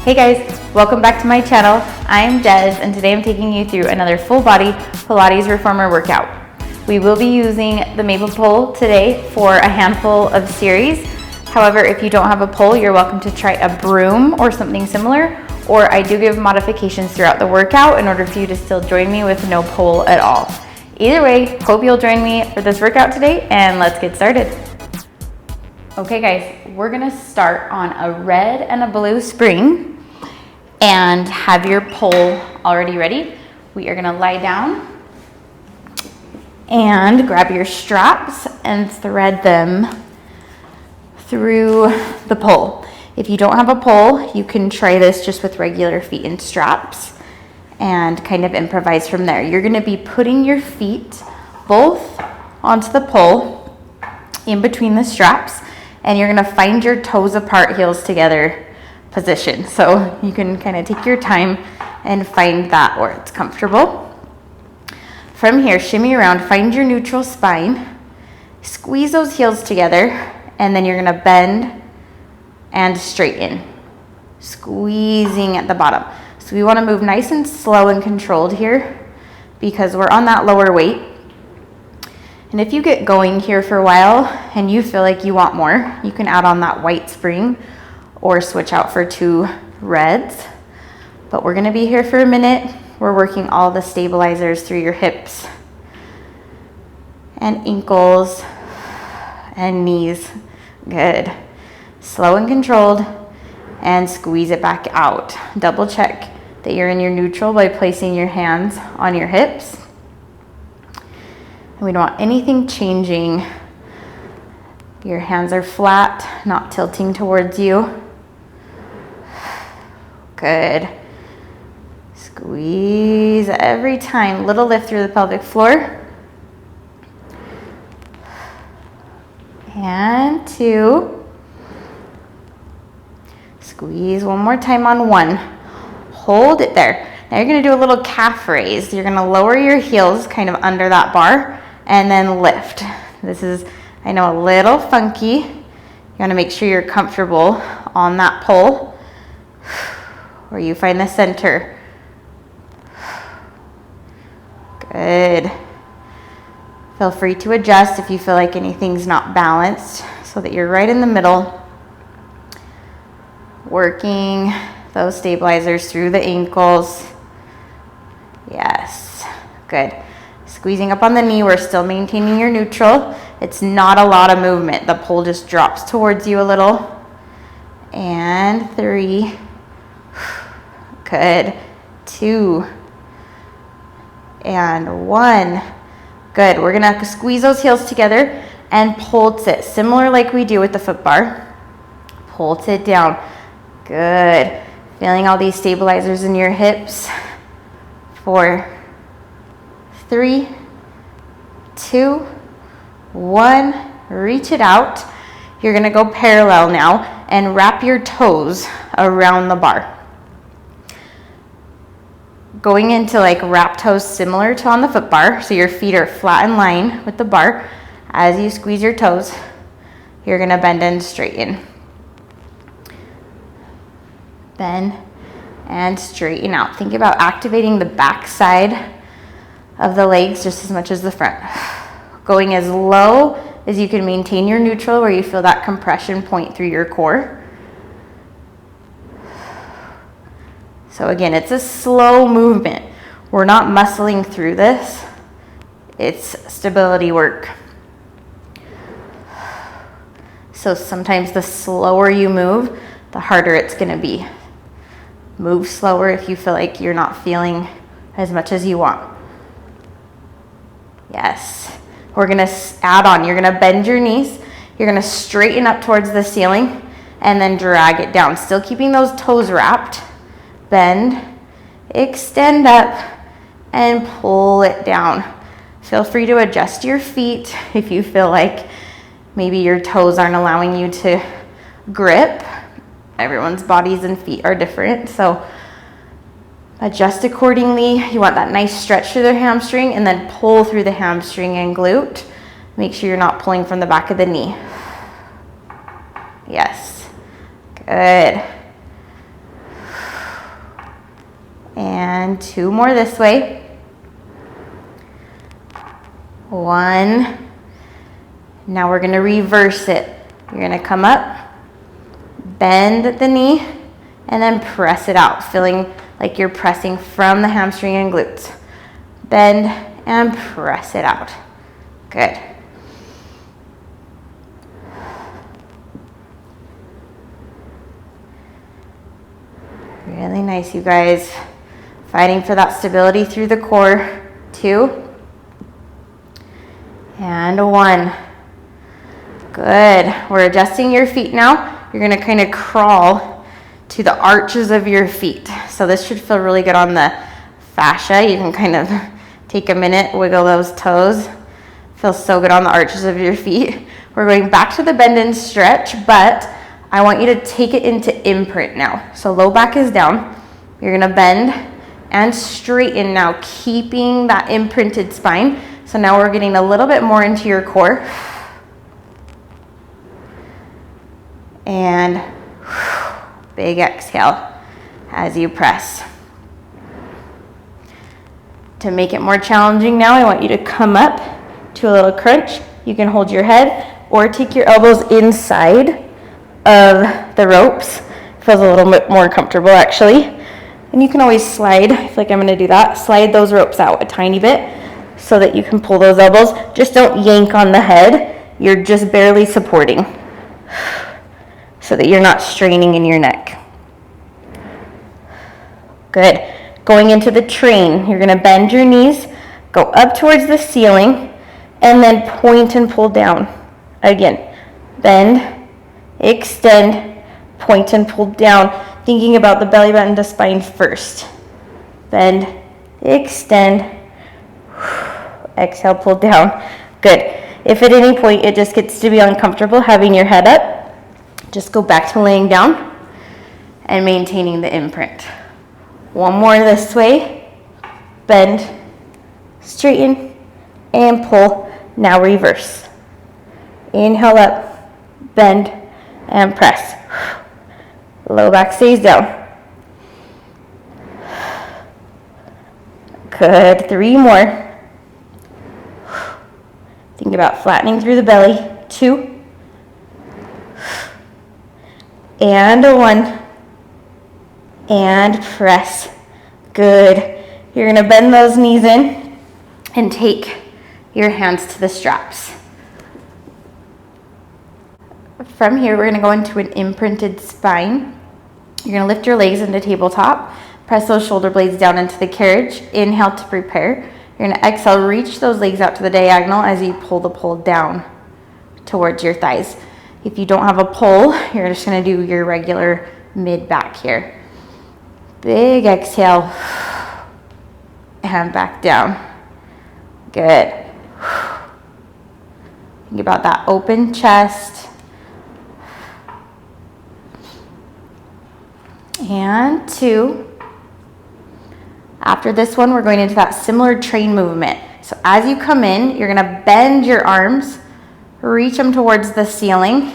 Hey guys, welcome back to my channel. I am Des, and today I'm taking you through another full body Pilates Reformer workout. We will be using the maple pole today for a handful of series. However, if you don't have a pole, you're welcome to try a broom or something similar, or I do give modifications throughout the workout in order for you to still join me with no pole at all. Either way, hope you'll join me for this workout today, and let's get started. Okay guys, we're gonna start on a red and a blue spring and have your pole already ready. We are gonna lie down and grab your straps and thread them through the pole. If you don't have a pole, you can try this just with regular feet and straps and kind of improvise from there. You're gonna be putting your feet both onto the pole in between the straps, and you're gonna find your toes apart, heels together position. So you can kind of take your time and find that where it's comfortable. From here, shimmy around, find your neutral spine, squeeze those heels together, and then you're gonna bend and straighten, squeezing at the bottom. So we wanna move nice and slow and controlled here because we're on that lower weight. And if you get going here for a while and you feel like you want more, you can add on that white spring or switch out for 2 reds. But we're gonna be here for a minute. We're working all the stabilizers through your hips and ankles and knees. Good. Slow and controlled, and squeeze it back out. Double check that you're in your neutral by placing your hands on your hips. And we don't want anything changing. Your hands are flat, not tilting towards you. Good. Squeeze every time. Little lift through the pelvic floor. And 2. Squeeze one more time on 1. Hold it there. Now you're gonna do a little calf raise. You're gonna lower your heels kind of under that bar and then lift. This is, I know, a little funky. You wanna make sure you're comfortable on that pole where you find the center. Good. Feel free to adjust if you feel like anything's not balanced so that you're right in the middle. Working those stabilizers through the ankles. Yes, good. Squeezing up on the knee, we're still maintaining your neutral. It's not a lot of movement. The pole just drops towards you a little. And 3. Good. 2. And 1. Good. We're gonna squeeze those heels together and pulse it, similar like we do with the foot bar. Pulse it down. Good. Feeling all these stabilizers in your hips. 4, 3, 2, 1. Reach it out. You're gonna go parallel now and wrap your toes around the bar. Going into like wrap toes similar to on the foot bar, so your feet are flat in line with the bar. As you squeeze your toes, you're gonna bend and straighten. Bend and straighten out. Think about activating the back side of the legs just as much as the front. Going as low as you can maintain your neutral where you feel that compression point through your core. So again, it's a slow movement. We're not muscling through this. It's stability work. So sometimes the slower you move, the harder it's gonna be. Move slower if you feel like you're not feeling as much as you want. Yes. We're gonna add on. You're gonna bend your knees. You're gonna straighten up towards the ceiling and then drag it down. Still keeping those toes wrapped. Bend, extend up, and pull it down. Feel free to adjust your feet if you feel like maybe your toes aren't allowing you to grip. Everyone's bodies and feet are different, so adjust accordingly. You want that nice stretch through the hamstring and then pull through the hamstring and glute. Make sure you're not pulling from the back of the knee. Yes, good. And 2 more this way. 1. Now we're gonna reverse it. You're gonna come up, bend the knee, and then press it out, feeling like you're pressing from the hamstring and glutes. Bend and press it out. Good. Really nice, you guys. Fighting for that stability through the core. 2. And 1. Good. We're adjusting your feet now. You're gonna kind of crawl to the arches of your feet. So this should feel really good on the fascia. You can kind of take a minute, wiggle those toes. Feels so good on the arches of your feet. We're going back to the bend and stretch, but I want you to take it into imprint now. So low back is down. You're gonna bend and straighten now, keeping that imprinted spine. So now we're getting a little bit more into your core. And big exhale as you press. To make it more challenging now, I want you to come up to a little crunch. You can hold your head or take your elbows inside of the ropes. Feels a little bit more comfortable actually. And you can always slide, I feel like I'm gonna do that, slide those ropes out a tiny bit so that you can pull those elbows. Just don't yank on the head. You're just barely supporting so that you're not straining in your neck. Good. Going into the train, you're gonna bend your knees, go up towards the ceiling, and then point and pull down. Again, bend, extend, point and pull down, thinking about the belly button to spine first. Bend, extend, exhale, pull down. Good. If at any point it just gets to be uncomfortable having your head up, just go back to laying down and maintaining the imprint. 1 more this way. Bend, straighten, and pull. Now reverse. Inhale up, bend, and press. Low back stays down. Good. 3 more. Think about flattening through the belly. 2. And 1. And press. Good. You're gonna bend those knees in and take your hands to the straps. From here, we're gonna go into an imprinted spine. You're gonna lift your legs into tabletop, press those shoulder blades down into the carriage. Inhale to prepare. You're gonna exhale, reach those legs out to the diagonal as you pull the pole down towards your thighs. If you don't have a pole, you're just gonna do your regular mid back here. Big exhale, and back down. Good. Think about that open chest. And 2. After this one, we're going into that similar train movement. So as you come in, you're gonna bend your arms, reach them towards the ceiling,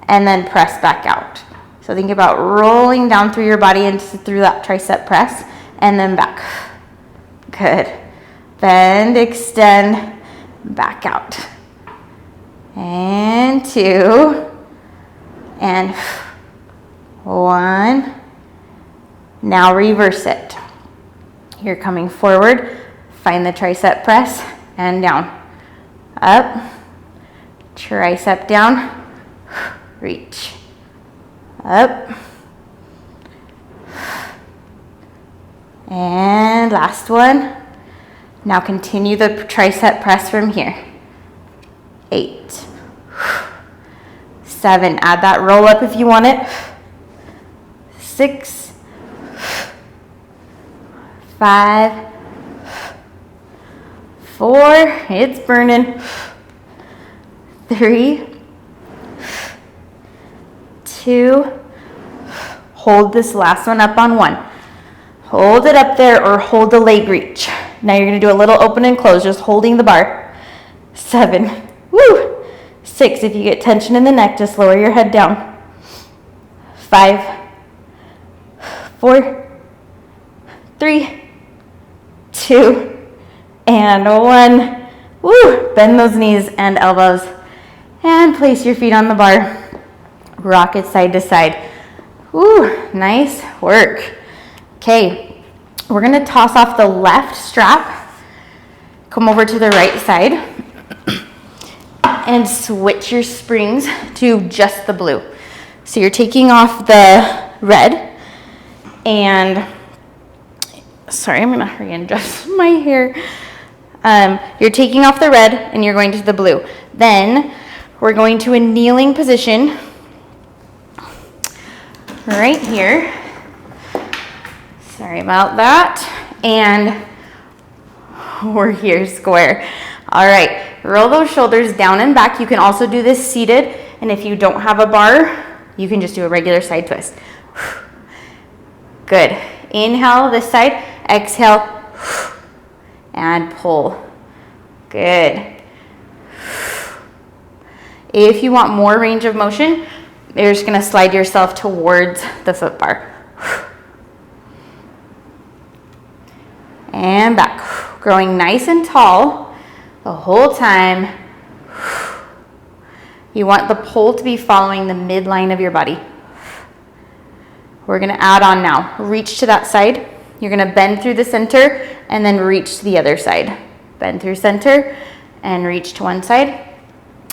and then press back out. So think about rolling down through your body and through that tricep press, and then back. Good. Bend, extend, back out. And 2, and 1. Now reverse it. You're coming forward, find the tricep press, and down. Up, tricep down, reach. Up. And last one. Now continue the tricep press from here. 8. 7. Add that roll up if you want it. 6. 5. 4. It's burning. 3. 2. Hold this last one up on 1. Hold it up there or hold the leg reach. Now you're gonna do a little open and close, just holding the bar. 7. Woo! 6. If you get tension in the neck, just lower your head down. 5. 4. 3, 2, and 1. Woo! Bend those knees and elbows and place your feet on the bar. Rock it side to side. Woo! Nice work. Okay, we're gonna toss off the left strap, come over to the right side, and switch your springs to just the blue. So you're taking off the red, and sorry, I'm gonna hurry and adjust my hair. You're taking off the red and you're going to the blue. Then we're going to a kneeling position right here. Sorry about that. And we're here square. All right, roll those shoulders down and back. You can also do this seated, and if you don't have a bar, you can just do a regular side twist. Good. Inhale this side, exhale, and pull. Good. If you want more range of motion, you're just gonna slide yourself towards the foot bar. And back. Growing nice and tall the whole time. You want the pole to be following the midline of your body. We're gonna add on now. Reach to that side. You're gonna bend through the center and then reach to the other side. Bend through center and reach to one side.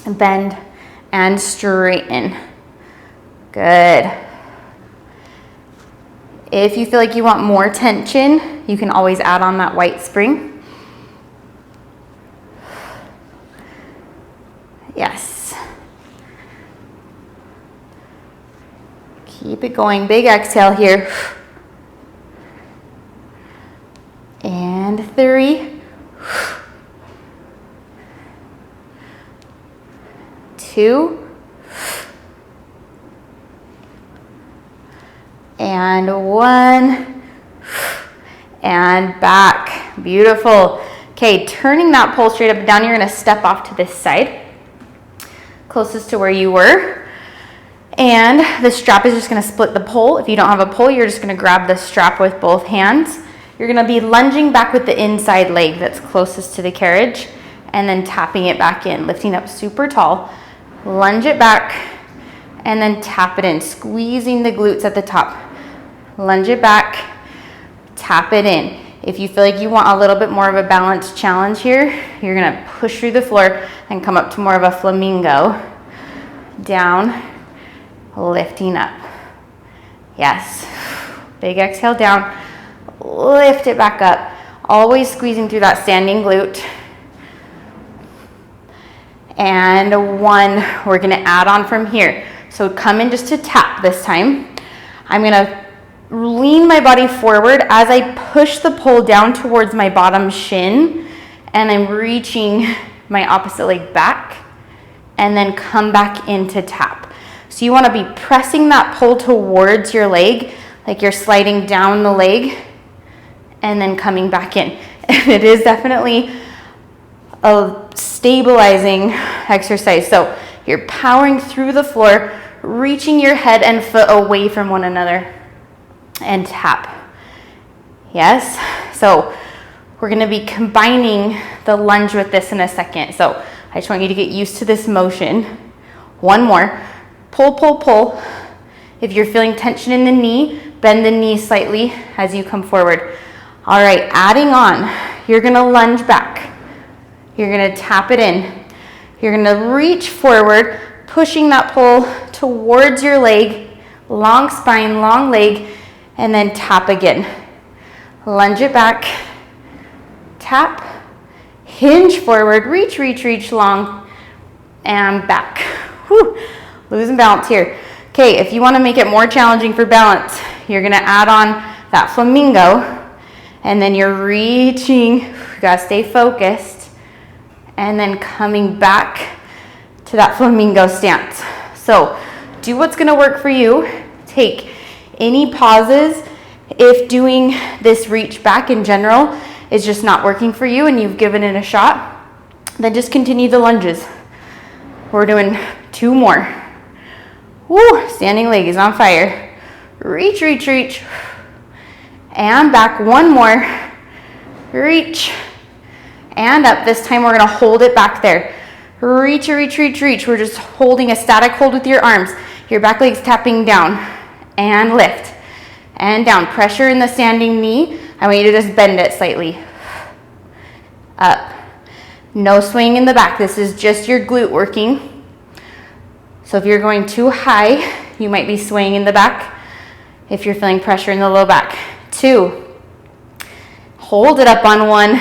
Bend and straighten. Good. If you feel like you want more tension, you can always add on that white spring. Yes. Keep it going. Big exhale here. And 3, 2, and 1, and back. Beautiful. Okay, turning that pole straight up and down, you're gonna step off to this side, closest to where you were. And the strap is just gonna split the pole. If you don't have a pole, you're just gonna grab the strap with both hands. You're gonna be lunging back with the inside leg that's closest to the carriage and then tapping it back in, lifting up super tall. Lunge it back and then tap it in, squeezing the glutes at the top. Lunge it back, tap it in. If you feel like you want a little bit more of a balanced challenge here, you're gonna push through the floor and come up to more of a flamingo. Down, lifting up. Yes. Big exhale down. Lift it back up. Always squeezing through that standing glute. And 1, we're gonna add on from here. So come in just to tap this time. I'm gonna lean my body forward as I push the pole down towards my bottom shin, and I'm reaching my opposite leg back, and then come back into tap. So you wanna be pressing that pole towards your leg, like you're sliding down the leg, and then coming back in. And it is definitely a stabilizing exercise. So you're powering through the floor, reaching your head and foot away from one another, and tap. Yes? So we're gonna be combining the lunge with this in a second. So I just want you to get used to this motion. 1 more. Pull, pull, pull. If you're feeling tension in the knee, bend the knee slightly as you come forward. All right, adding on, you're gonna lunge back. You're gonna tap it in. You're gonna reach forward, pushing that pole towards your leg, long spine, long leg, and then tap again. Lunge it back, tap, hinge forward, reach, reach, reach long, and back. Whew. Losing balance here. Okay, if you wanna make it more challenging for balance, you're gonna add on that flamingo, and then you're reaching, you gotta stay focused, and then coming back to that flamingo stance. So do what's gonna work for you. Take any pauses. If doing this reach back in general is just not working for you and you've given it a shot, then just continue the lunges. We're doing 2 more. Woo, standing leg is on fire. Reach, reach, reach. and back. One more. Reach and up. This time we're gonna hold it back there. Reach, reach, reach, reach. We're just holding a static hold with your arms. Your back leg's tapping down and lift and down. Pressure in the standing knee. I want you to just bend it slightly. Up. No swing in the back. This is just your glute working. So if you're going too high, you might be swaying in the back if you're feeling pressure in the low back. 2. Hold it up on 1.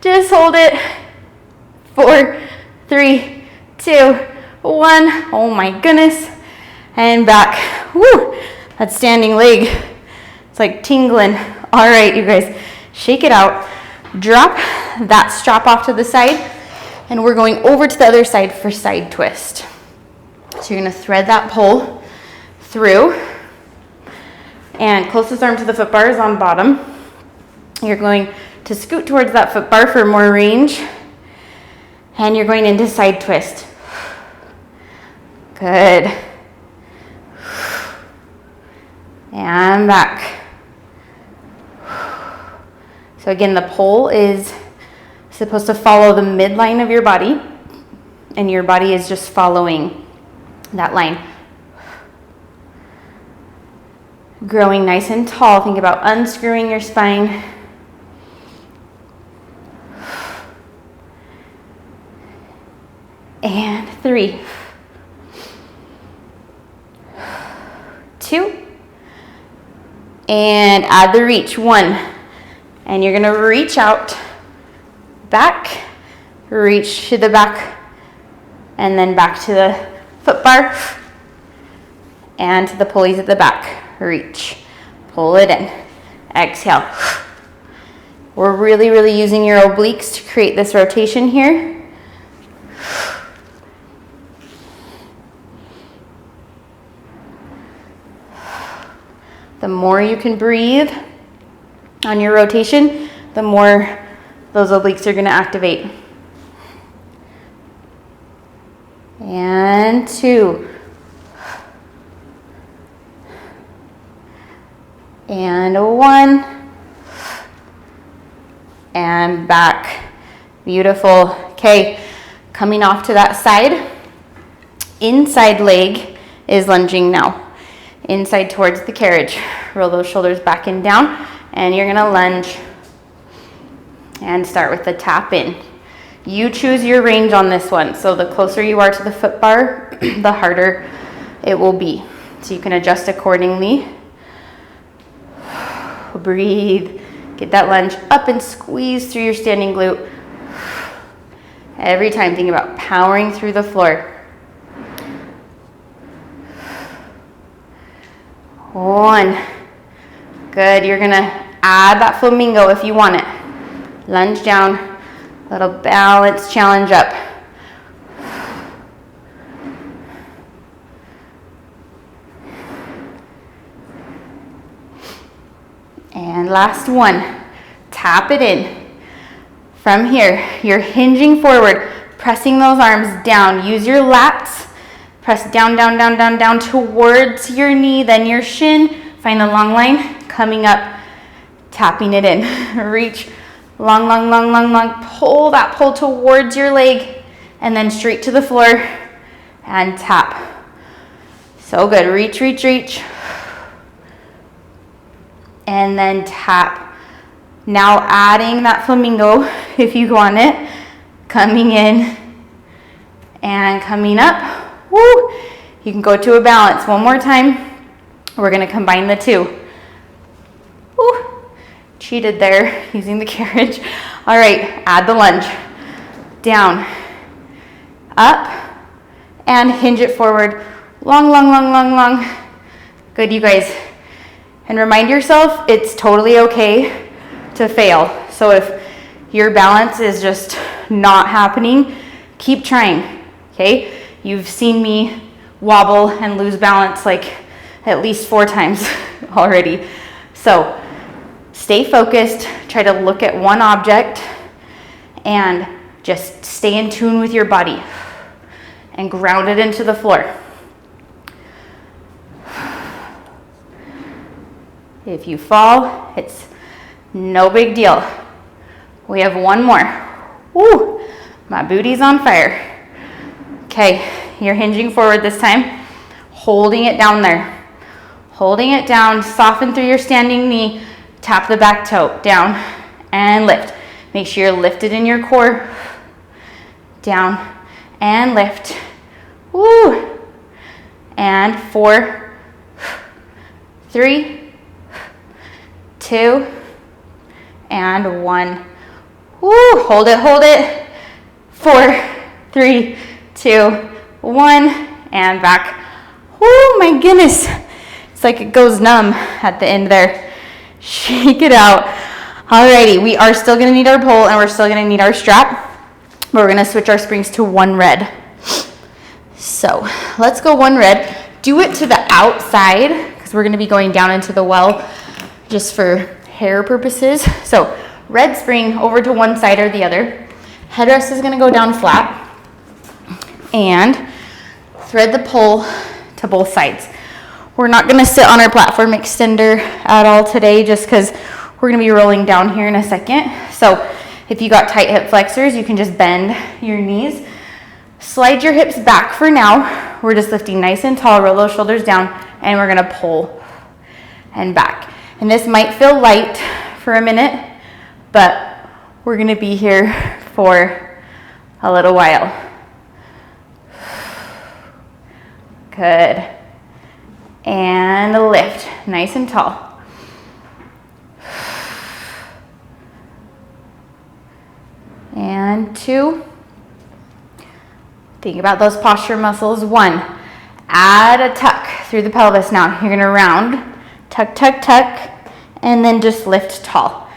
Just hold it. 4, 3, 2, 1. Oh my goodness. And back. Woo! That standing leg. It's like tingling. All right, you guys, shake it out. Drop that strap off to the side, and we're going over to the other side for side twist. So you're gonna thread that pole through, and closest arm to the foot bar is on bottom. You're going to scoot towards that foot bar for more range, and you're going into side twist. Good. And back. So again, the pole is supposed to follow the midline of your body, and your body is just following that line. Growing nice and tall. Think about unscrewing your spine. And 3, 2, and add the reach. 1. And you're gonna reach out, back, reach to the back, and then back to the foot bar, and to the pulleys at the back. Reach, pull it in, exhale. We're really, really using your obliques to create this rotation here. The more you can breathe on your rotation, the more those obliques are going to activate. And 2. And 1. And back. Beautiful. Okay, coming off to that side. Inside leg is lunging now. Inside towards the carriage. Roll those shoulders back and down. And you're gonna lunge and start with the tap in. You choose your range on this one. So the closer you are to the foot bar, the harder it will be. So you can adjust accordingly. Breathe. Get that lunge up and squeeze through your standing glute. Every time, think about powering through the floor. 1. Good. You're gonna add that flamingo if you want it. Lunge down, little balance challenge up. And last one. Tap it in. From here, you're hinging forward, pressing those arms down. Use your lats. Press down, down, down, down, down towards your knee, then your shin. Find a long line, coming up, tapping it in. Reach, long, long, long, long, long. Pull that pole towards your leg, and then straight to the floor, and tap. So good. Reach, reach, reach. And then tap. Now adding that flamingo, if you want it, coming in and coming up. Woo! You can go to a balance. One more time. We're gonna combine the 2. Woo! Cheated there using the carriage. All right, add the lunge. Down, up, and hinge it forward. Long, long, long, long, long. Good, you guys. And remind yourself, it's totally okay to fail. So if your balance is just not happening, keep trying, okay? You've seen me wobble and lose balance like at least 4 times already. So stay focused, try to look at one object, and just stay in tune with your body and ground it into the floor. If you fall, it's no big deal. We have one more. Woo, my booty's on fire. Okay, you're hinging forward this time, holding it down there. Holding it down, soften through your standing knee, tap the back toe, down and lift. Make sure you're lifted in your core. Down and lift. Woo. And 4, 3, 2, and 1. Woo, hold it, hold it. 4, 3, 2, 1, and back. Woo, my goodness. It's like it goes numb at the end there. Shake it out. Alrighty, we are still gonna need our pole and we're still gonna need our strap, but we're gonna switch our springs to 1 red. So let's go 1 red. Do it to the outside because we're gonna be going down into the well just for hair purposes. So red spring over to one side or the other. Headrest is gonna go down flat and thread the pole to both sides. We're not gonna sit on our platform extender at all today just because we're gonna be rolling down here in a second. So if you got tight hip flexors, you can just bend your knees. Slide your hips back for now. We're just lifting nice and tall, roll those shoulders down, and we're gonna pull and back. And this might feel light for a minute, but we're gonna be here for a little while. Good. And lift, nice and tall. And 2. Think about those posture muscles. 1. Add a tuck through the pelvis now. You're gonna round, tuck, tuck, tuck, and then just lift tall.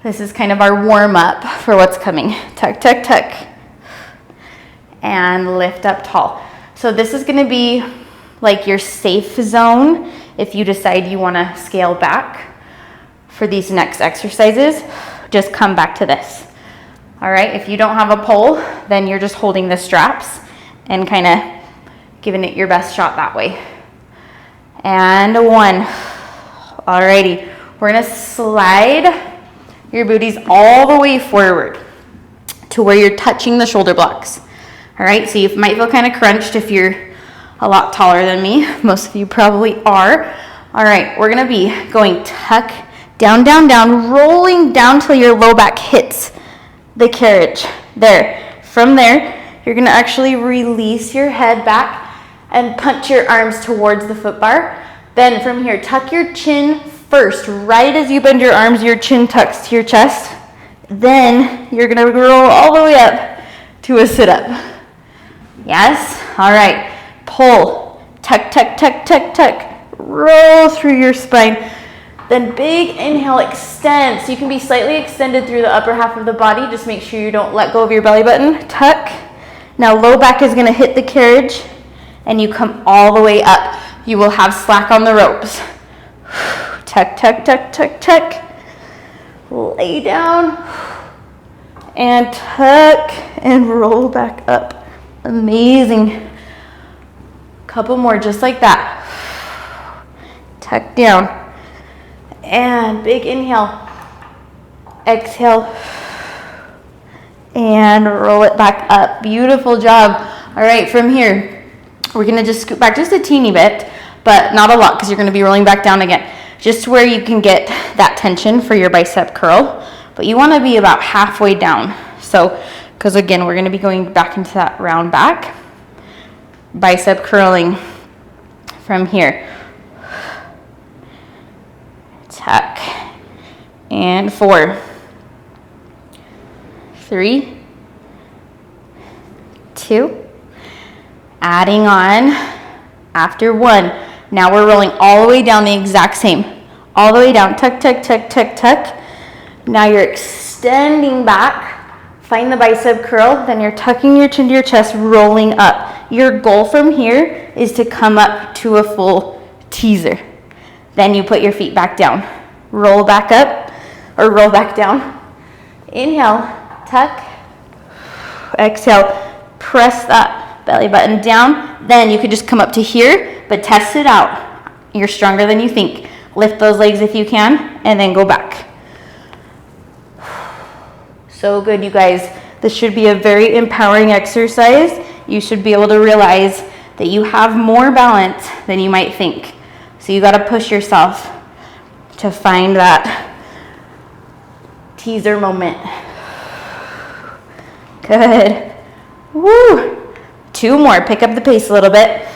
This is kind of our warm up for what's coming. Tuck, tuck, tuck, and lift up tall. So this is gonna be like your safe zone if you decide you wanna scale back for these next exercises. Just come back to this. All right, if you don't have a pole, then you're just holding the straps and kind of giving it your best shot that way. And 1. Alrighty, we're gonna slide your booties all the way forward to where you're touching the shoulder blocks. All right, so you might feel kind of crunched if you're a lot taller than me. Most of you probably are. All right, we're gonna be going tuck, down, down, down, rolling down till your low back hits the carriage. There. From there, you're gonna actually release your head back and punch your arms towards the foot bar. Then from here, tuck your chin first. Right as you bend your arms, your chin tucks to your chest. Then you're gonna roll all the way up to a sit-up. Yes? All right. Pull. Tuck, tuck, tuck, tuck, tuck. Roll through your spine. Then big inhale, extend. So you can be slightly extended through the upper half of the body. Just make sure you don't let go of your belly button. Tuck. Now low back is gonna hit the carriage and you come all the way up. You will have slack on the ropes. Tuck, tuck, tuck, tuck, tuck. Lay down and tuck and roll back up. Amazing. Couple more just like that. Tuck down. And big inhale, exhale, and roll it back up. Beautiful job. All right, from here, we're gonna just scoot back just a teeny bit, but not a lot because you're gonna be rolling back down again. Just to where you can get that tension for your bicep curl, but you wanna be about halfway down. So, because again, we're gonna be going back into that round back. Bicep curling from here. Tuck, and 4, 3, 2, adding on after 1. Now we're rolling all the way down the exact same, all the way down, tuck, tuck, tuck, tuck, tuck. Now you're extending back, find the bicep curl, then you're tucking your chin to your chest, rolling up. Your goal from here is to come up to a full teaser. Then you put your feet back down. Roll back up, or roll back down. Inhale, tuck. Exhale, press that belly button down. Then you could just come up to here, but test it out. You're stronger than you think. Lift those legs if you can, and then go back. So good, you guys. This should be a very empowering exercise. You should be able to realize that you have more balance than you might think. So you gotta push yourself to find that teaser moment. Good. Woo! 2 more, pick up the pace a little bit.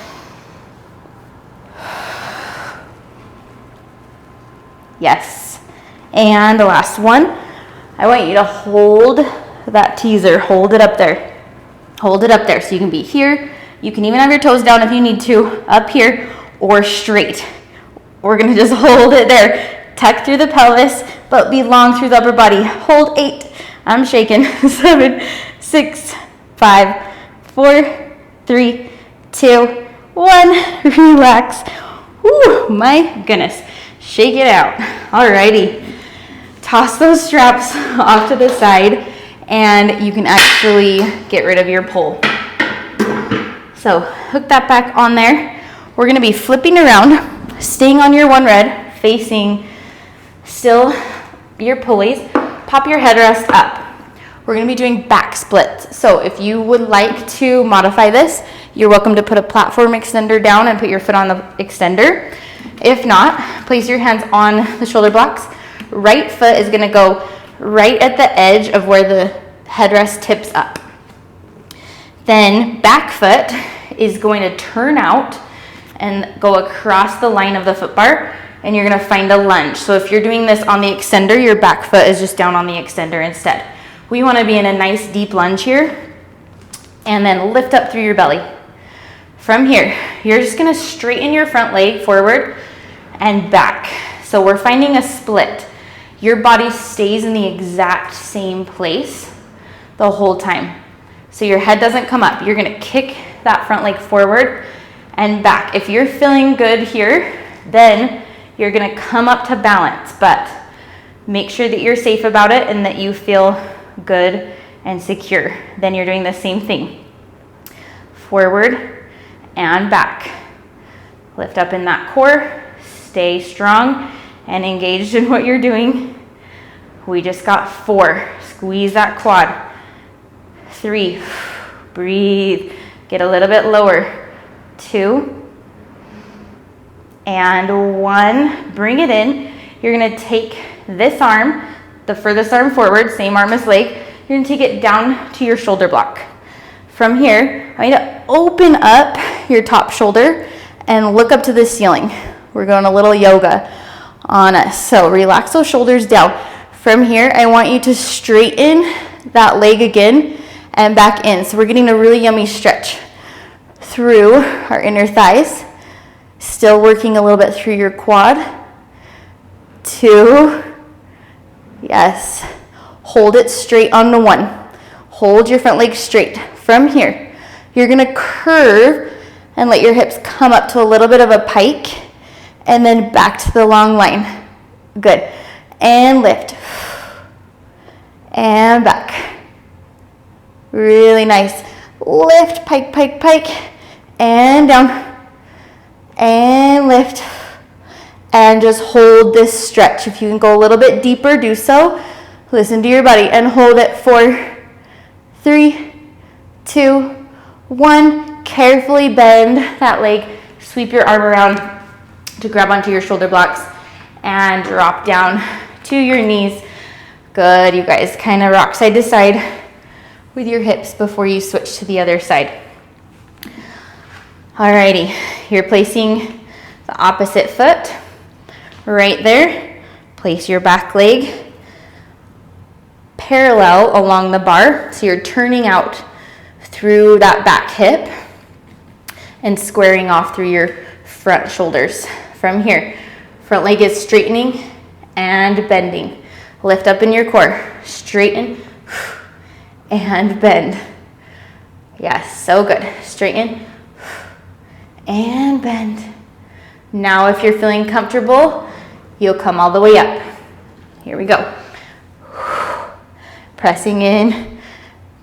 Yes. And the last one, I want you to hold that teaser, hold it up there. Hold it up there so you can be here. You can even have your toes down if you need to, up here or straight. We're gonna just hold it there. Tuck through the pelvis, but be long through the upper body. Hold 8, I'm shaking, 7, 6, 5, 4, 3, 2, 1. Relax. Whew, my goodness. Shake it out. Alrighty. Toss those straps off to the side and you can actually get rid of your pole. So hook that back on there. We're gonna be flipping around, staying on your one red, facing still your pulleys. Pop your headrest up. We're gonna be doing back splits. So if you would like to modify this, you're welcome to put a platform extender down and put your foot on the extender. If not, place your hands on the shoulder blocks. Right foot is gonna go right at the edge of where the headrest tips up. Then back foot is going to turn out and go across the line of the foot bar, and you're gonna find a lunge. So if you're doing this on the extender, your back foot is just down on the extender instead. We wanna be in a nice deep lunge here, and then lift up through your belly. From here, you're just gonna straighten your front leg forward and back. So we're finding a split. Your body stays in the exact same place the whole time. So your head doesn't come up. You're gonna kick that front leg forward and back. If you're feeling good here, then you're gonna come up to balance, but make sure that you're safe about it and that you feel good and secure. Then you're doing the same thing. Forward and back. Lift up in that core, stay strong and engaged in what you're doing. We just got 4. Squeeze that quad. 3, breathe. Get a little bit lower. 2, and 1. Bring it in. You're gonna take this arm, the furthest arm forward, same arm as leg. You're gonna take it down to your shoulder block. From here, I want you to open up your top shoulder and look up to the ceiling. We're going a little yoga on us. So relax those shoulders down. From here, I want you to straighten that leg again and back in. So we're getting a really yummy stretch through our inner thighs. Still working a little bit through your quad. 2. Yes. Hold it straight on the 1. Hold your front leg straight. From here, you're gonna curve and let your hips come up to a little bit of a pike and then back to the long line. Good. And lift. And back. Really nice. Lift, pike, pike, pike. And down. And lift. And just hold this stretch. If you can go a little bit deeper, do so. Listen to your body and hold it. 4, 3, 2, 1. Carefully bend that leg. Sweep your arm around to grab onto your shoulder blocks and drop down to your knees. Good, you guys. Kind of rock side to side with your hips before you switch to the other side. Alrighty, you're placing the opposite foot right there. Place your back leg parallel along the bar. So you're turning out through that back hip and squaring off through your front shoulders. From here, front leg is straightening and bending. Lift up in your core, straighten and bend. Yes, so good. Straighten and bend. Now if you're feeling comfortable, you'll come all the way up. Here we go. Pressing in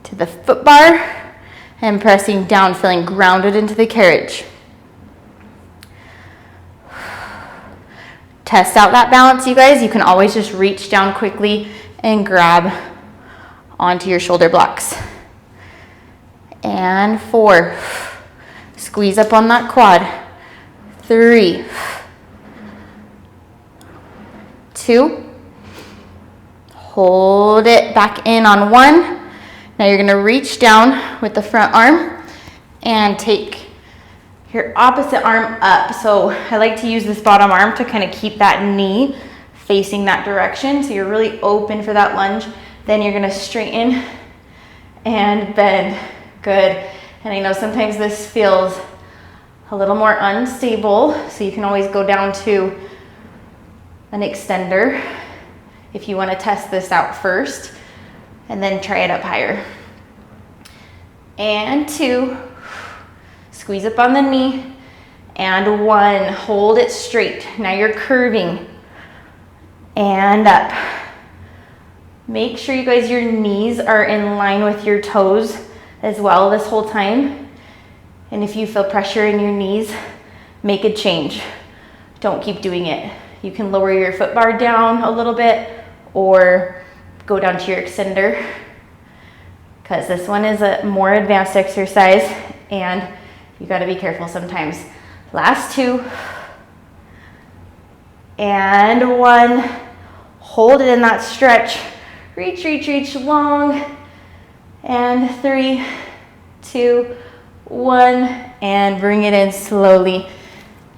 to the foot bar and pressing down, feeling grounded into the carriage. test out that balance, you guys, you can always just reach down quickly and grab onto your shoulder blocks. And 4, squeeze up on that quad. 3, 2, hold it back in on 1. Now you're gonna reach down with the front arm and take your opposite arm up. So I like to use this bottom arm to kind of keep that knee facing that direction. So you're really open for that lunge. Then you're gonna straighten and bend. Good. And I know sometimes this feels a little more unstable, so you can always go down to an extender if you want to test this out first, and then try it up higher. And 2, squeeze up on the knee, and 1, hold it straight. Now you're curving, and up. Make sure you guys, your knees are in line with your toes as well this whole time. And if you feel pressure in your knees, make a change. Don't keep doing it. You can lower your foot bar down a little bit or go down to your extender, because this one is a more advanced exercise and you got to be careful sometimes. Last 2 and 1. Hold it in that stretch. Reach, reach, reach long. And 3, 2, 1, and bring it in slowly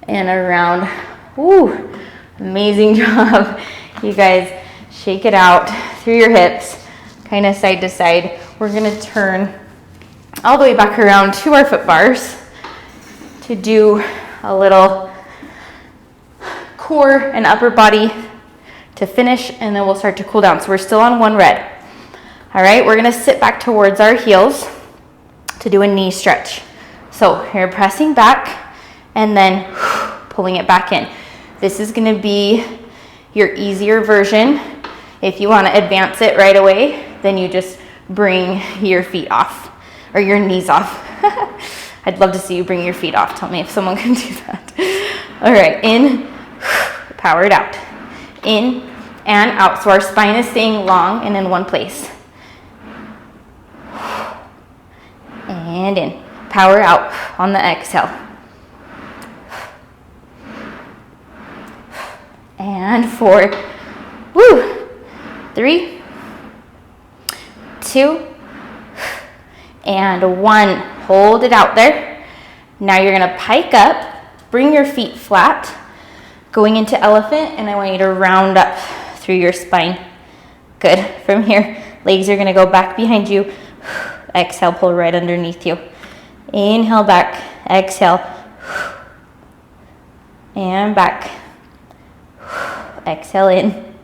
and around. Woo, amazing job. You guys, shake it out through your hips, kind of side to side. We're gonna turn all the way back around to our foot bars to do a little core and upper body to finish, and then we'll start to cool down. So we're still on 1 red. All right, we're gonna sit back towards our heels to do a knee stretch. So you're pressing back and then pulling it back in. This is gonna be your easier version. If you wanna advance it right away, then you just bring your feet off, or your knees off. I'd love to see you bring your feet off. Tell me if someone can do that. All right, in, power it out. In and out, so our spine is staying long and in one place. And in, power out on the exhale. And 4, woo, 3, 2, and 1. Hold it out there. Now you're gonna pike up, bring your feet flat, going into elephant, and I want you to round up through your spine. Good. From here, legs are gonna go back behind you. Exhale, pull right underneath you. Inhale back, exhale, and back. Exhale in.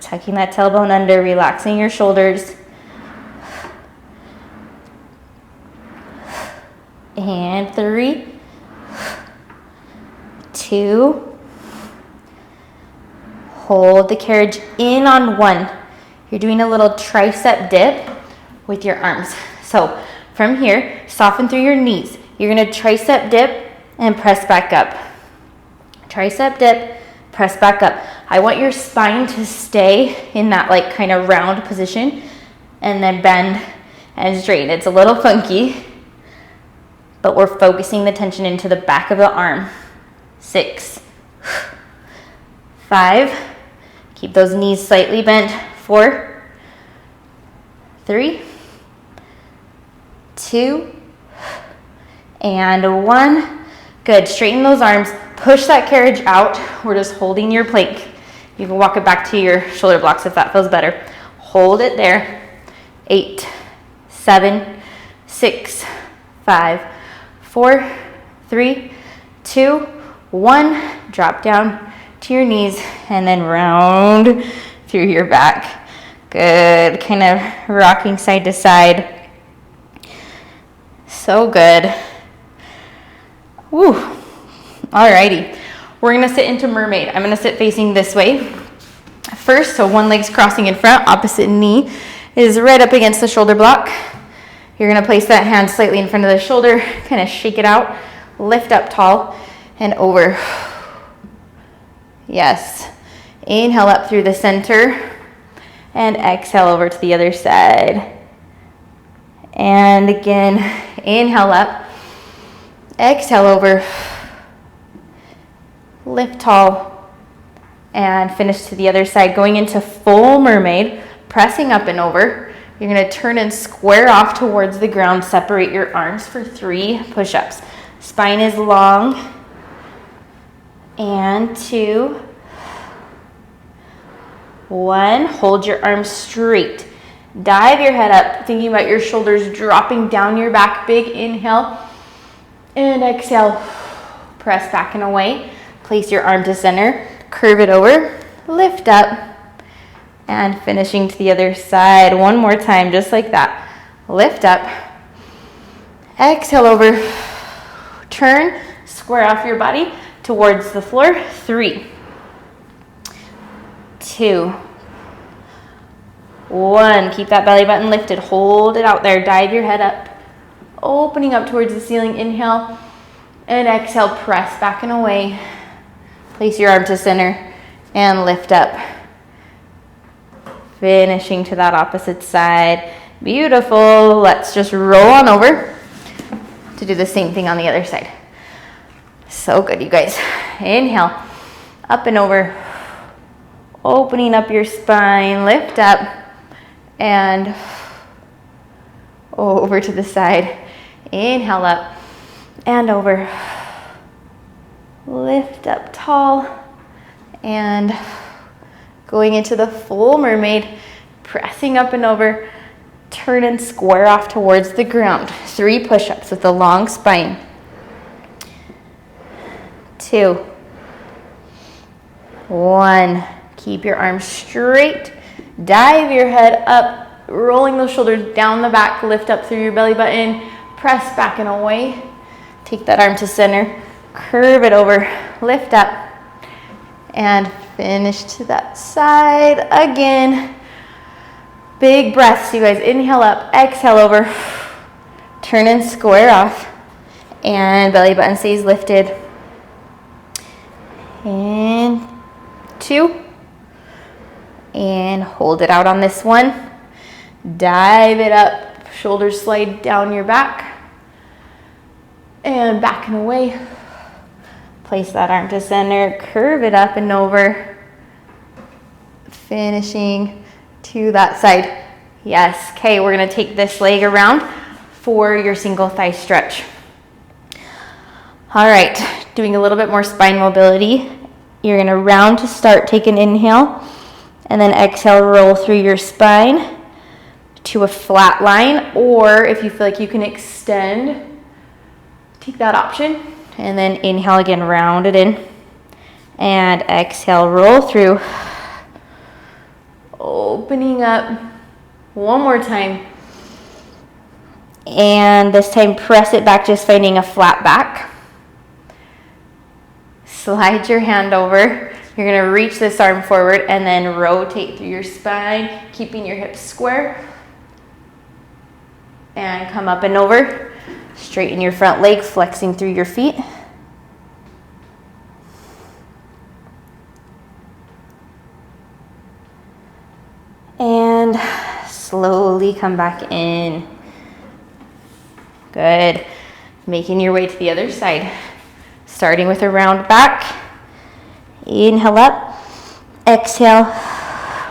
Tucking that tailbone under, relaxing your shoulders. And 3, 2, hold the carriage in on 1. You're doing a little tricep dip with your arms. So from here, soften through your knees. You're gonna tricep dip and press back up. Tricep dip, press back up. I want your spine to stay in that like kind of round position, and then bend and straighten. It's a little funky, but we're focusing the tension into the back of the arm. 6, 5, keep those knees slightly bent. 4, 3, 2, and 1. Good, straighten those arms, push that carriage out. We're just holding your plank. You can walk it back to your shoulder blocks if that feels better. Hold it there. 8, 7, 6, 5, 4, 3, 2, 1. Drop down to your knees and then round through your back. Good, kind of rocking side to side. So good. Woo. Alrighty, we're gonna sit into mermaid. I'm gonna sit facing this way first, so one leg's crossing in front, opposite knee is right up against the shoulder block. You're gonna place that hand slightly in front of the shoulder, kind of shake it out, lift up tall, and over. Yes. Inhale up through the center and exhale over to the other side. And again, inhale up, exhale over, lift tall, and finish to the other side. Going into full mermaid, pressing up and over. You're gonna turn and square off towards the ground. Separate your arms for 3 push-ups. Spine is long. And 2, 1. Hold your arms straight. Dive your head up, thinking about your shoulders dropping down your back. Big inhale. And exhale. Press back and away. Place your arm to center. Curve it over. Lift up. And finishing to the other side. One more time, just like that. Lift up. Exhale over. Turn. Square off your body towards the floor. 3, 2, 1. Keep that belly button lifted. Hold it out there. Dive your head up. Opening up towards the ceiling. Inhale. And exhale. Press back and away. Place your arm to center and lift up. Finishing to that opposite side. Beautiful. Let's just roll on over to do the same thing on the other side. So good, you guys. Inhale, up and over. Opening up your spine, lift up, and over to the side. Inhale up and over. Lift up tall, and going into the full mermaid, pressing up and over, turn and square off towards the ground. 3 push-ups with a long spine. 2, 1. Keep your arms straight. Dive your head up, rolling those shoulders down the back. Lift up through your belly button. Press back and away. Take that arm to center. Curve it over. Lift up. And finish to that side again. Big breaths, you guys. Inhale up, exhale over. Turn and square off. And belly button stays lifted. And 2. And hold it out on this one. Dive it up. Shoulders slide down your back. And back and away. Place that arm to center. Curve it up and over. Finishing to that side. Yes. Okay, we're going to take this leg around for your single thigh stretch. All right, doing a little bit more spine mobility. You're going to round to start. Take an inhale and then exhale, roll through your spine to a flat line, or if you feel like you can extend, take that option. And then inhale again, round it in, and exhale, roll through. Opening up. One more time. And this time press it back, just finding a flat back. Slide your hand over. You're going to reach this arm forward and then rotate through your spine, keeping your hips square. And come up and over. Straighten your front leg, flexing through your feet. And slowly come back in. Good. Making your way to the other side. Starting with a round back. Inhale up. Exhale.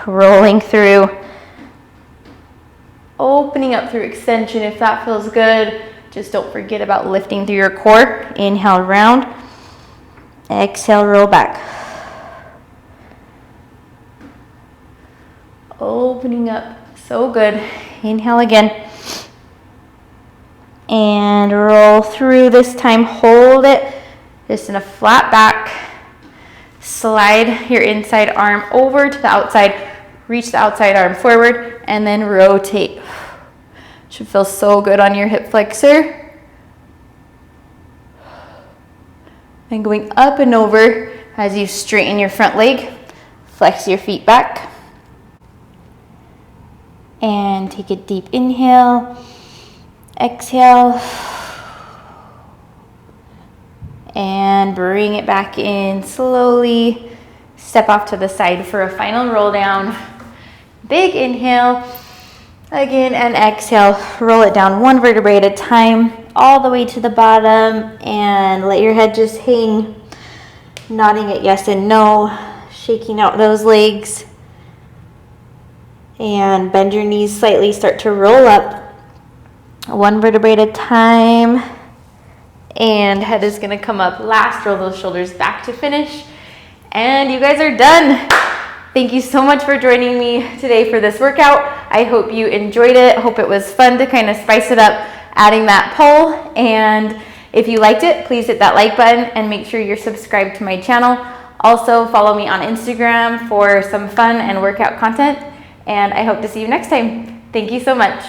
Rolling through. Opening up through extension if that feels good. Just don't forget about lifting through your core. Inhale, round. Exhale, roll back. Opening up. So good. Inhale again. And roll through. This time, hold it just in a flat back. Slide your inside arm over to the outside. Reach the outside arm forward and then rotate. Should feel so good on your hip flexor. And going up and over as you straighten your front leg. Flex your feet back. And take a deep inhale. Exhale. and bring it back in slowly. Step off to the side for a final roll down. Big inhale again, and exhale. Roll it down one vertebrae at a time, all the way to the bottom, and let your head just hang, nodding at yes and no, shaking out those legs, and bend your knees slightly. Start to roll up one vertebrae at a time, and head is going to come up last. Roll those shoulders back to finish, and you guys are done. Thank you so much for joining me today for this workout. I hope you enjoyed it. Hope it was fun to kind of spice it up, adding that pull. And if you liked it, please hit that like button and make sure you're subscribed to my channel. Also follow me on Instagram for some fun and workout content. And I hope to see you next time. Thank you so much.